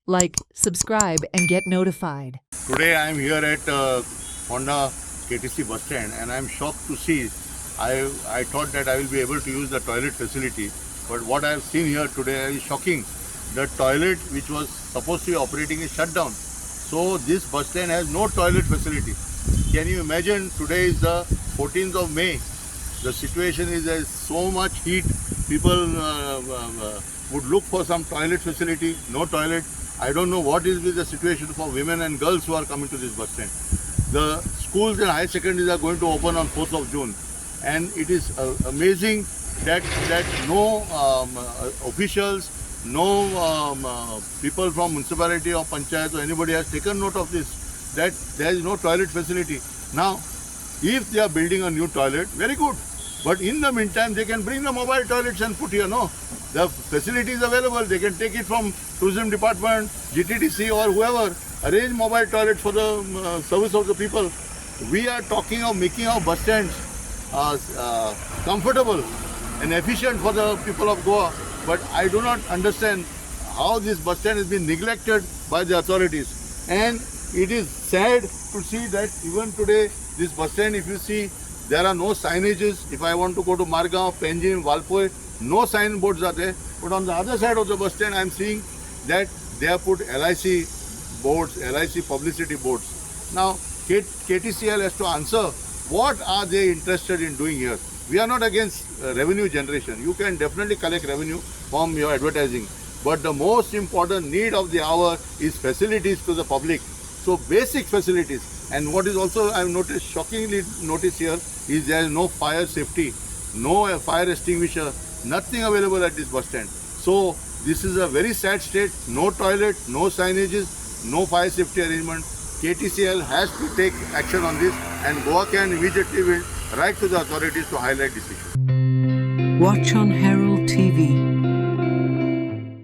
Like, subscribe, and get notified. Today I am here at Honda KTC bus stand and I am shocked to see. I thought that I will be able to use the toilet facility, but what I have seen here today is shocking. The toilet which was supposed to be operating is shut down. So this bus stand has no toilet facility. Can you imagine? Today is the 14th of May. The situation is there's so much heat. People would look for some toilet facility. No toilet. I don't know what is with the situation for women and girls who are coming to this bus stand. The schools and high secondaries are going to open on 4th of June, and it is amazing that no officials, no people from municipality or panchayat or anybody has taken note of this, that there is no toilet facility. Now, if they are building a new toilet, very good. But in the meantime, they can bring the mobile toilets and put here. No, the facility is available. They can take it from tourism department, GTDC or whoever. Arrange mobile toilets for the service of the people. We are talking of making our bus stands comfortable and efficient for the people of Goa. But I do not understand how this bus stand has been neglected by the authorities. And it is sad to see that even today, this bus stand, if you see, there are no signages. If I want to go to Margao, Panjim, Valpoi, no signboards are there. But on the other side of the bus stand, I am seeing that they have put LIC boards, LIC publicity boards. Now, KTCL has to answer what are they interested in doing here. We are not against revenue generation. You can definitely collect revenue from your advertising. But the most important need of the hour is facilities to the public. So basic facilities. And what is also I have noticed, shockingly noticed here, is there is no fire safety, no fire extinguisher, nothing available at this bus stand. So this is a very sad state. No toilet, no signages, no fire safety arrangement. KTCL has to take action on this, and Goa can immediately will write to the authorities to highlight this issue. Watch on Herald TV.